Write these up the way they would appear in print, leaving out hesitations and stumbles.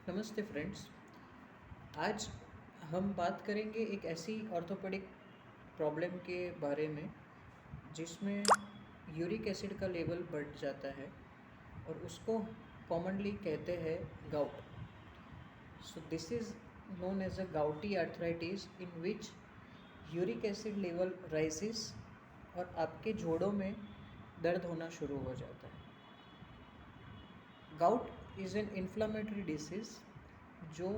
नमस्ते फ्रेंड्स। आज हम बात करेंगे एक ऐसी ऑर्थोपेडिक प्रॉब्लम के बारे में जिसमें यूरिक एसिड का लेवल बढ़ जाता है और उसको कॉमनली कहते हैं gout. So this is known as a gouty arthritis in which uric acid level rises और आपके जोड़ों में दर्द होना शुरू हो जाता है। Gout is an inflammatory disease जो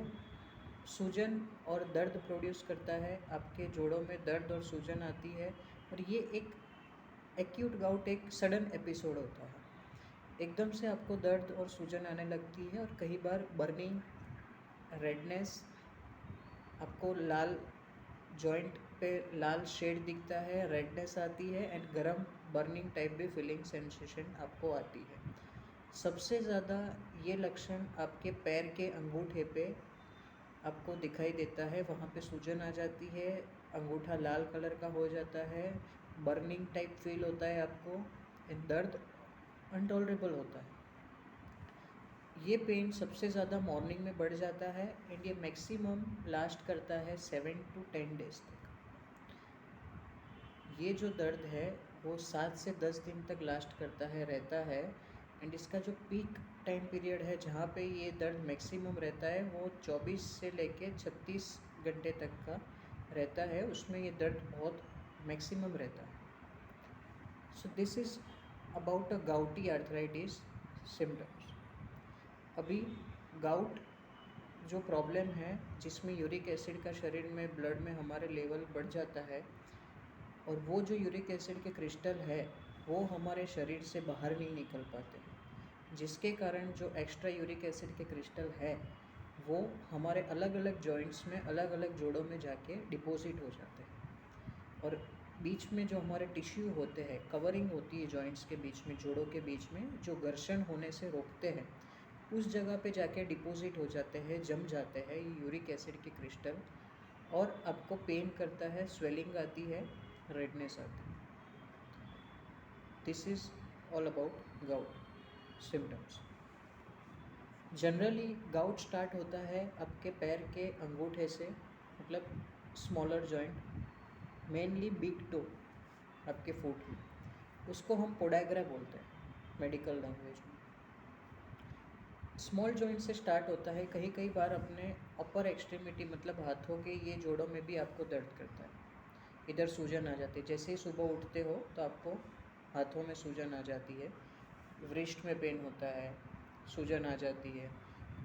सूजन और दर्द प्रोड्यूस करता है। आपके जोड़ों में दर्द और सूजन आती है और ये एक एक्यूट गाउट एक सडन एपिसोड होता है। एकदम से आपको दर्द और सूजन आने लगती है और कई बार बर्निंग, रेडनेस, आपको लाल जॉइंट पे लाल शेड दिखता है, रेडनेस आती है एंड गरम बर्निंग टाइप भी फीलिंग सेंसेशन आपको आती है। सबसे ज़्यादा ये लक्षण आपके पैर के अंगूठे पे आपको दिखाई देता है। वहाँ पे सूजन आ जाती है, अंगूठा लाल कलर का हो जाता है, बर्निंग टाइप फील होता है आपको एंड दर्द अनटॉलरेबल होता है। ये पेन सबसे ज़्यादा मॉर्निंग में बढ़ जाता है एंड ये मैक्सिमम लास्ट करता है 7 to 10 डेज तक। ये जो दर्द है वो 7 से 10 दिन तक लास्ट करता है, रहता है एंड इसका जो पीक टाइम पीरियड है जहाँ पे ये दर्द मैक्सिमम रहता है वो 24 से लेके 36 घंटे तक का रहता है। उसमें ये दर्द बहुत मैक्सिमम रहता है। So this is about a gouty arthritis symptoms. अभी गाउट जो प्रॉब्लम है जिसमें यूरिक एसिड का शरीर में ब्लड में हमारे लेवल बढ़ जाता है और वो जो यूरिक एसिड के क्रिस्टल है वो हमारे शरीर से बाहर नहीं निकल पाते, जिसके कारण जो एक्स्ट्रा यूरिक एसिड के क्रिस्टल है वो हमारे अलग अलग जॉइंट्स में अलग अलग जोड़ों में जाके डिपॉजिट हो जाते हैं और बीच में जो हमारे टिश्यू होते हैं, कवरिंग होती है जॉइंट्स के बीच में, जोड़ों के बीच में जो घर्षण होने से रोकते हैं, उस जगह पे जाके डिपॉजिट हो जाते हैं, जम जाते हैं ये यूरिक एसिड के क्रिस्टल और आपको पेन करता है, स्वेलिंग आती है, रेडनेस आती है। This is all about gout symptoms. Generally gout start होता है आपके पैर के अंगूठे से, मतलब smaller joint, mainly big toe आपके फुट में, उसको हम पोडाग्रा बोलते हैं मेडिकल लैंग्वेज में। स्मॉल जॉइंट से स्टार्ट होता है, कई बार अपने अपर एक्सट्रीमिटी मतलब हाथों के ये जोड़ों में भी आपको दर्द करता है, इधर सूजन आ जाती है। जैसे ही सुबह उठते हो तो आपको हाथों में सूजन आ जाती है, व्रिस्ट में पेन होता है, सूजन आ जाती है,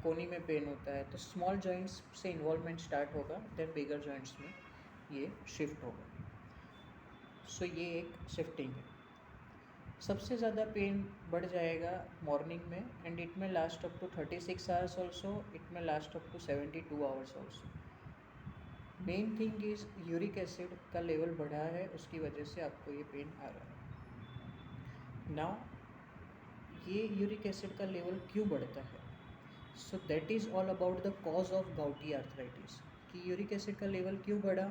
कोनी में पेन होता है। तो स्मॉल जॉइंट्स से इन्वॉल्वमेंट स्टार्ट होगा, देन बिगर जॉइंट्स में ये शिफ्ट होगा। सो ये एक शिफ्टिंग है। सबसे ज़्यादा पेन बढ़ जाएगा मॉर्निंग में and it may last up to 36 hours also, it may last up to 72 hours also. Main thing is uric acid का लेवल बढ़ा है, उसकी वजह से आपको ये पेन आ रहा है। नाउ ये यूरिक एसिड का लेवल क्यों बढ़ता है? So that is all about the cause of gouty arthritis, कि यूरिक एसिड का लेवल क्यों बढ़ा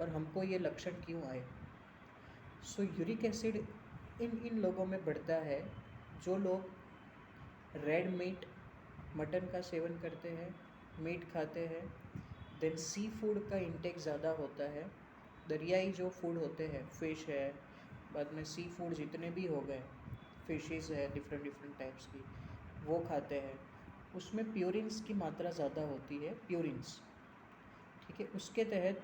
और हमको ये लक्षण क्यों आए। सो यूरिक एसिड इन लोगों में बढ़ता है जो लोग रेड मीट, मटन का सेवन करते हैं, मीट खाते हैं, देन सी फूड का इंटेक ज़्यादा होता है। दरियाई जो फूड होते हैं, फ़िश है, बाद में सी फूड जितने भी हो गए, फिशेस है डिफरेंट टाइप्स की, वो खाते हैं। उसमें प्यूरिन्स की मात्रा ज़्यादा होती है, प्यूरिन्स, ठीक है। उसके तहत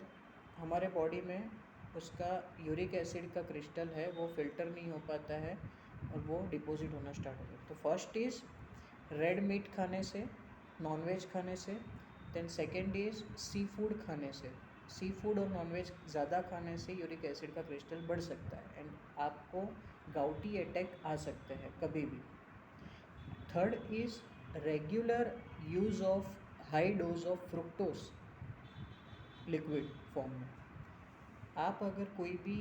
हमारे बॉडी में उसका यूरिक एसिड का क्रिस्टल है वो फिल्टर नहीं हो पाता है और वो डिपॉजिट होना स्टार्ट हो जाता है। तो फर्स्ट इज़ रेड मीट खाने से, नॉनवेज खाने से, then second is sea food खाने से। सी फूड और नॉनवेज ज़्यादा खाने से यूरिक एसिड का क्रिस्टल बढ़ सकता है एंड आपको गाउटी अटैक आ सकते हैं कभी भी। Third is regular use of high dose of fructose liquid form में। आप अगर कोई भी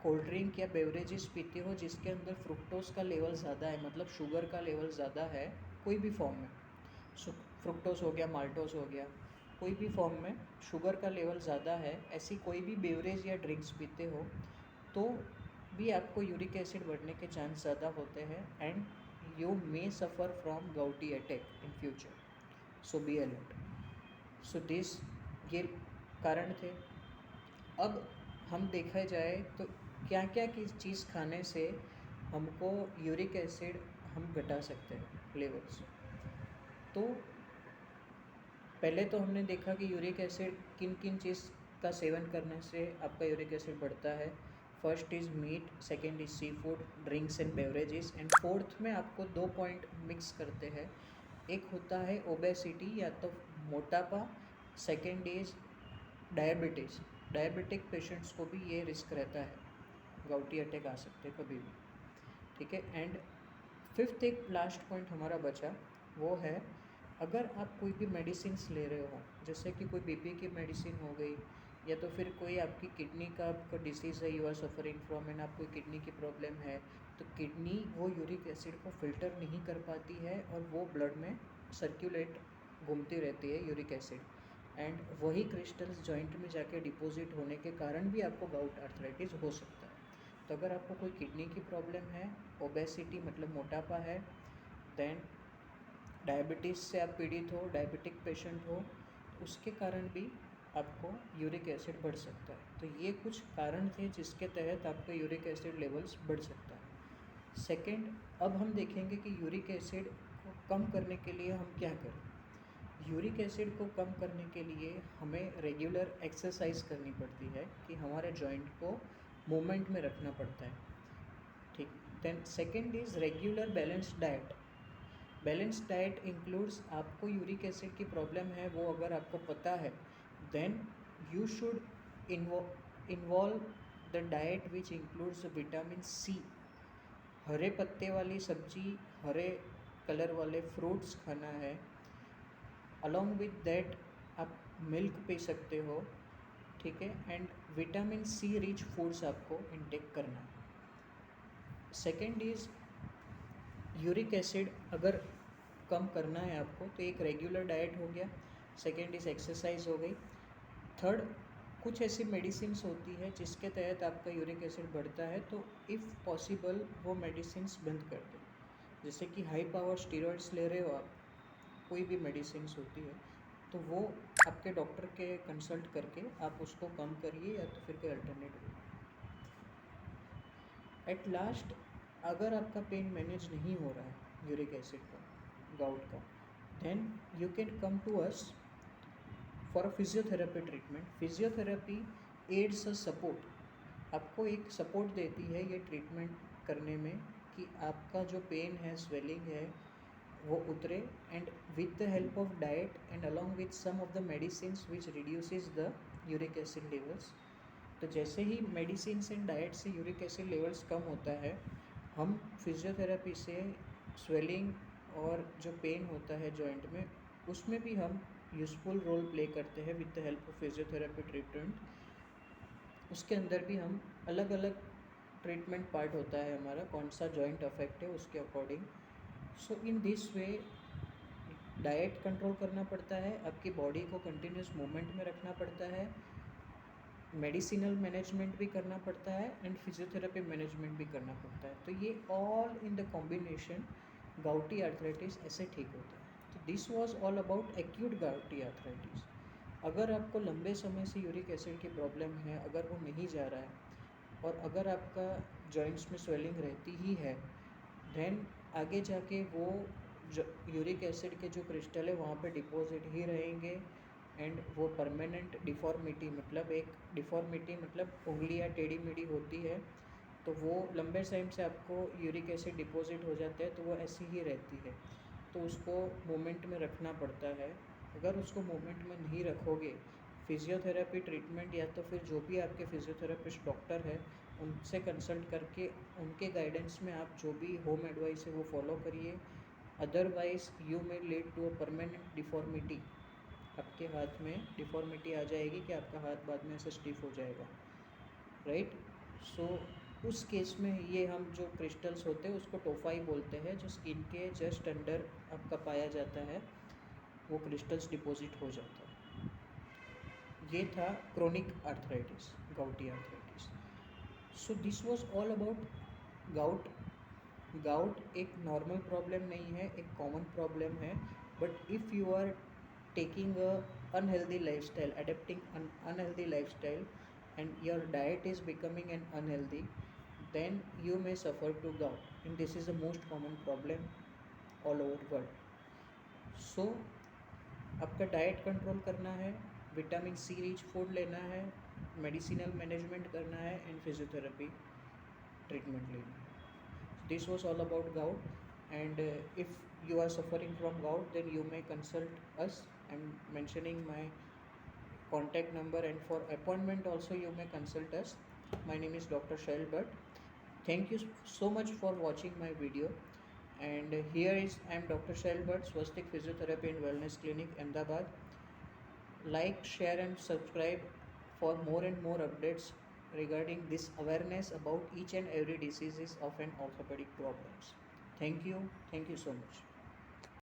कोल्ड ड्रिंक या बेवरेजेस पीते हो जिसके अंदर फ्रुक्टोज का लेवल ज़्यादा है, मतलब शुगर का लेवल ज़्यादा है, कोई भी फॉर्म में, फ्रुक्टोज हो गया, माल्टोज हो गया, कोई भी फॉर्म में शुगर का लेवल ज़्यादा है, ऐसी कोई भी बेवरेज या ड्रिंक्स पीते हो तो भी आपको यूरिक एसिड बढ़ने के चांस ज़्यादा होते हैं and you may suffer from gouty attack in future. So be alert. So this ये कारण थे। अब हम देखा जाए तो क्या क्या किस चीज़ खाने से हमको यूरिक एसिड हम घटा सकते हैं लेवल्स। तो पहले तो हमने देखा कि यूरिक एसिड किन किन चीज़ का सेवन करने से आपका यूरिक एसिड बढ़ता है। First is meat, second is sea food, drinks and beverages, and fourth में आपको 2 पॉइंट मिक्स करते हैं। एक होता है ओबेसिटी या तो मोटापा, second is diabetes. Diabetic patients को भी ये रिस्क रहता है, गाउटी अटैक आ सकते हैं कभी भी, ठीक है। एंड फिफ्थ एक लास्ट पॉइंट हमारा बचा, वो है अगर आप कोई भी मेडिसिन्स ले रहे हो, जैसे कि कोई बीपी की मेडिसिन हो गई, या तो फिर कोई आपकी किडनी का आपका डिसीज़ है, you are suffering from, and आपको किडनी की प्रॉब्लम है, तो किडनी वो यूरिक एसिड को फिल्टर नहीं कर पाती है और वो ब्लड में सर्कुलेट घूमती रहती है यूरिक एसिड, एंड वही क्रिस्टल्स जॉइंट में जाके डिपॉजिट होने के कारण भी आपको गाउट आर्थराइटिस हो सकता है। तो अगर आपको कोई किडनी की प्रॉब्लम है, ओबेसिटी मतलब मोटापा है, देन डायबिटीज़ से आप पीड़ित हो, डायबिटिक पेशेंट हो, उसके कारण भी आपको यूरिक एसिड बढ़ सकता है। तो ये कुछ कारण थे जिसके तहत आपका यूरिक एसिड लेवल्स बढ़ सकता है। सेकंड, अब हम देखेंगे कि यूरिक एसिड को कम करने के लिए हम क्या करें। यूरिक एसिड को कम करने के लिए हमें रेगुलर एक्सरसाइज करनी पड़ती है कि हमारे जॉइंट को मूवमेंट में रखना पड़ता है, ठीक। Then second is regular balanced diet. Balanced diet includes, आपको यूरिक एसिड की प्रॉब्लम है वो अगर आपको पता है, then you should involve the diet which includes vitamin C. हरे पत्ते वाली सब्जी, हरे कलर वाले फ्रूट्स खाना है। अलॉन्ग विथ दैट आप मिल्क पी सकते हो, ठीक है, and vitamin C rich foods आपको इनटेक करना है। सेकेंड इज़ यूरिक एसिड अगर कम करना है आपको तो एक रेगुलर डाइट हो गया, सेकेंड इज़ एक्सरसाइज हो गई। थर्ड, कुछ ऐसी मेडिसिन्स होती है जिसके तहत आपका यूरिक एसिड बढ़ता है, तो इफ़ पॉसिबल वो मेडिसिन्स बंद कर दो। जैसे कि हाई पावर स्टीरॉइड्स ले रहे हो आप, कोई भी मेडिसिन्स होती है, तो वो आपके डॉक्टर के कंसल्ट करके आप उसको कम करिए या तो फिर कोई अल्टरनेट लो। एट लास्ट, अगर आपका पेन मैनेज नहीं हो रहा है यूरिक एसिड का, गाउट का, then you can come to us for a physiotherapy treatment. Physiotherapy aids a support, आपको एक सपोर्ट देती है ये ट्रीटमेंट करने में कि आपका जो पेन है, स्वेलिंग है, वो उतरे, and with the help of diet and along with some of the medicines which reduces the uric acid levels. तो जैसे ही मेडिसिन्स एंड डाइट से यूरिक एसिड लेवल्स कम होता है, हम फिजियोथेरेपी से स्वेलिंग और जो पेन होता है जॉइंट में, उसमें भी हम यूज़फुल रोल प्ले करते हैं with the help of physiotherapy treatment. उसके अंदर भी हम अलग अलग ट्रीटमेंट पार्ट होता है हमारा, कौन सा जॉइंट अफेक्ट है उसके according. So in this way diet control करना पड़ता है, आपकी बॉडी को कंटिन्यूस मूवमेंट में रखना पड़ता है, मेडिसिनल मैनेजमेंट भी करना पड़ता है, एंड फिजियोथेरेपी मैनेजमेंट भी करना पड़ता है। तो ये all in the combination gouty arthritis ऐसे ठीक होता है। तो this was all about acute gouty arthritis. अगर आपको लंबे समय से यूरिक एसिड की प्रॉब्लम है, अगर वो नहीं जा रहा है, और अगर आपका जॉइंट्स में स्वेलिंग रहती ही है, देन आगे जाके वो जो यूरिक एसिड के जो क्रिस्टल है वहाँ पे डिपॉजिट ही रहेंगे, एंड वो परमानेंट डिफॉर्मिटी, मतलब एक डिफॉर्मिटी मतलब उंगलियाँ टेढ़ी मेढ़ी होती है, तो वो लंबे टाइम से आपको यूरिक एसिड डिपॉजिट हो जाते हैं तो वो ऐसी ही रहती है। तो उसको मूवमेंट में रखना पड़ता है। अगर उसको मूवमेंट में नहीं रखोगे, फिजियोथेरेपी ट्रीटमेंट या तो फिर जो भी आपके फिजियोथेरेपिस्ट डॉक्टर है उनसे कंसल्ट करके उनके गाइडेंस में आप जो भी होम एडवाइस है वो फॉलो करिए। Otherwise you may lead to a permanent deformity, आपके हाथ में डिफॉर्मिटी आ जाएगी कि आपका हाथ बाद में ऐसे स्टिफ हो जाएगा, राइट। सो उस केस में ये हम जो क्रिस्टल्स होते हैं उसको टोफाई बोलते हैं, जो स्किन के जस्ट अंडर आपका पाया जाता है, वो क्रिस्टल्स डिपॉजिट हो जाता है। ये था chronic arthritis, gouty arthritis. So this was all about gout. Gout एक नॉर्मल प्रॉब्लम नहीं है, एक कॉमन प्रॉब्लम है, but if you are taking a unhealthy lifestyle, adapting an unhealthy lifestyle, and your diet is becoming an unhealthy, then you may suffer to gout, and this is the most common problem all over world. So आपका diet control करना है, vitamin C rich food लेना है, medicinal management करना है, and physiotherapy treatment लेना है. This was all about gout, and if you are suffering from gout, then you may consult us. I'm mentioning my contact number, and for appointment also you may consult us. My name is Dr. Shail Bhatt. Thank you so much for watching my video. And here is I am Dr. Shail Bhatt, Swastik Physiotherapy and Wellness Clinic, Ahmedabad. Like, share and subscribe for more and more updates regarding this awareness about each and every diseases of an orthopedic problems. Thank you so much.